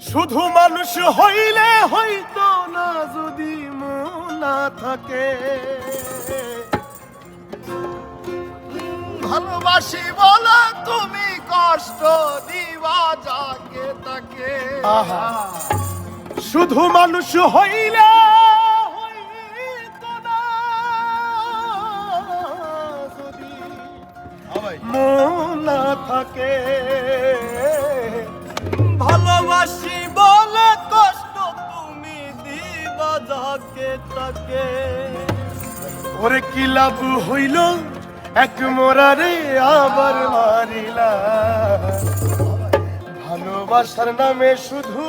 শুধু মানুষ হইলে হইতো না যদি মন না থাকে। ভালোবাসি বলে তুমি কষ্ট দিবা যাকে তাকে। আহা, শুধু মানুষ হইলে হইতো না যদি মন না থাকে। ভালোবাসি বলে কষ্ট তুমি দিবা যাকে তাকে। ওরে কি লাভ হইল এক মরারে আবার মারিলা। ভালোবাসার নামে শুধু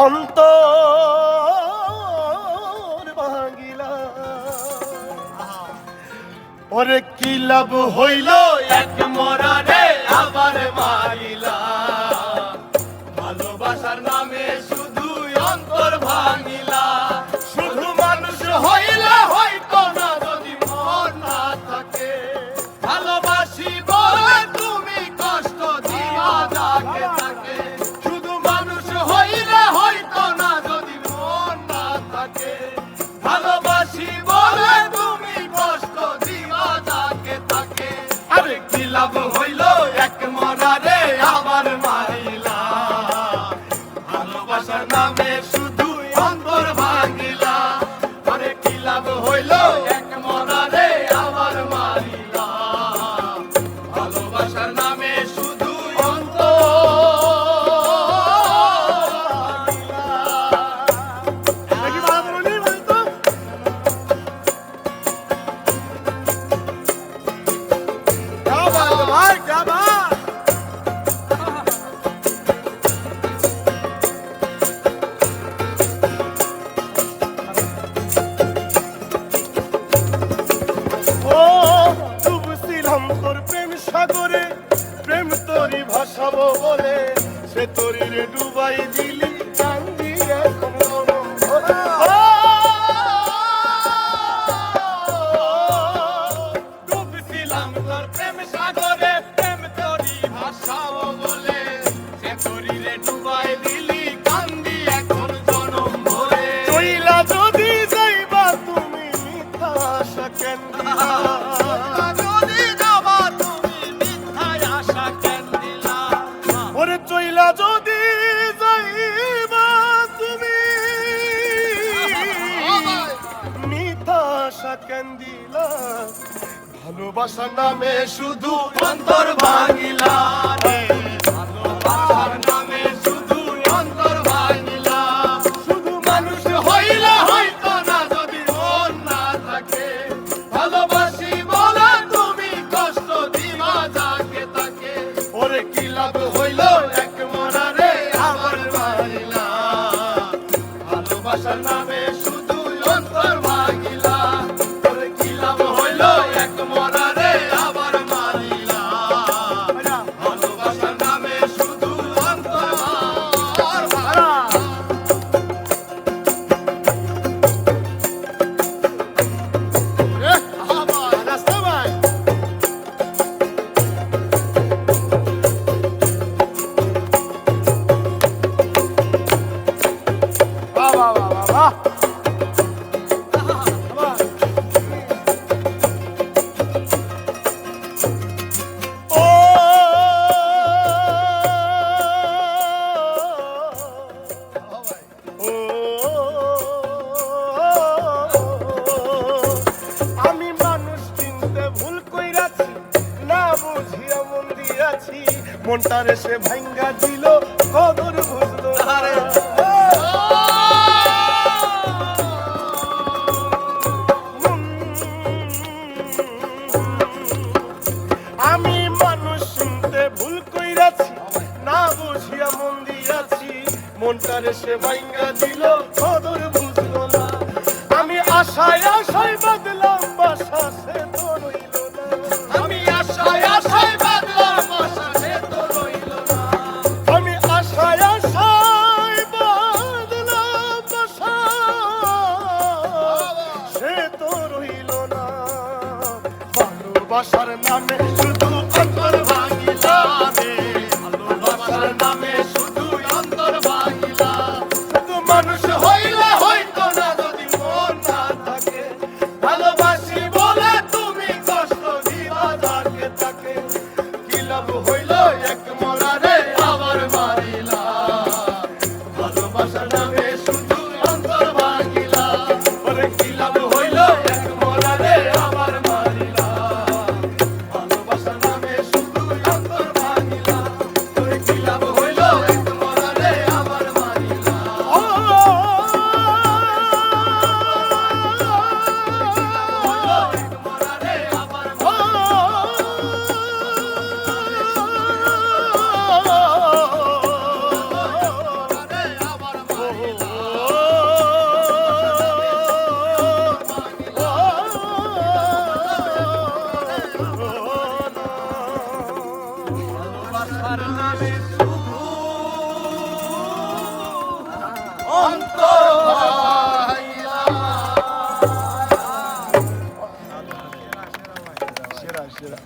অন্তর ভাঙিলা। ওরে কি লাভ হইল এক মরারে আবার মারিলা। ভালোবাসার নামে শুধু অন্তর ভাঙিলা। শুধু মানুষ হইলে হয়তো না যদি মন না থাকে। ভালোবাসি বলে তুমি কষ্ট দিবা যাকে তাকে। শুধু মানুষ হইলে হয়তো না যদি মন না থাকে। ভালোবাসি বলে তুমি কষ্ট দিবা যাকে তাকে। আরে কি লাভ হইল এক মরারে আবার মারিলা। ভালোবাসার নামে শুধু অন্তর ভাঙিলা। আরে কি লাভ হইল এক মরারে আবার মারিলা। ভালোবাসার নামে শুধু অন্তর ভাই क्या बात। ও ডুবছিলাম তোর প্রেম সাগরে, প্রেম তোরই ভাসাবো বলে সে তোরি রে ডুবাই দিলি কান্দি এখন মরম ভরা। ডুবছিলাম তোর প্রেম সাগরে, প্রেম তোরই ভাসাবো বলে সে তোরি রে ডুবাই দিলি কান্দি এখন জনম ভরে। চইলা যদি যাইবা তুমি মিথ্যা আশা কেন দিলা। যদি যাবা তুমি মিথ্যায় আশা কেন দিলা। ওরে চইলা যদি যাইবা তুমি মিথ্যা আশা কেন দিলা। ভালোবাসার নামে শুধু অন্তর ভাঙিলা রে। ভালোবাসার নামে শুধু অন্তর ভাঙিলা। শুধু মানুষ হইলে হয়তো না যদি মন না থাকে। ভালোবাসি বলে তুমি কষ্ট দিবা যাকে তাকে। ওরে কি লাভ হইল এক মরারে আবার মারিলা। ভালোবাসার নামে শুধু অন্তর ভাঙিলা। ওরে কি লাভ হইল এক মরারে আবার মারিলা। ভালোবাসার নামে শুধু অন্তর ভাঙিলা। রাস্তা ভাই। বাহ বাহ বাহ বাহ বাহ। ও আমি মানুষ চিনতে ভুল কইরাছি, না বুঝিয়া মন দিয়াছি। মনটারে সে ভাঙ্গা দিল কদর বুঝলো না। আমি মানুষ চিনতে ভুল কইরাছি, না বুঝিয়া মন দিয়াছি। মনটারে সে ভাঙ্গা দিল কদর বুঝলো না। আমি আশায় আশায় বাদলাম বাসা সে তো রইল না। আমি আশায় আশায় বাদলাম বাসা সে তো রইল না। আমি আশায় আশায় বাদলাম বাসা সে তো রইল না। ভালোবাসার নামে শুধু অন্তর ভাঙিলা রে। শুধু অন্তর ভাঙিলা। সেরা সেরা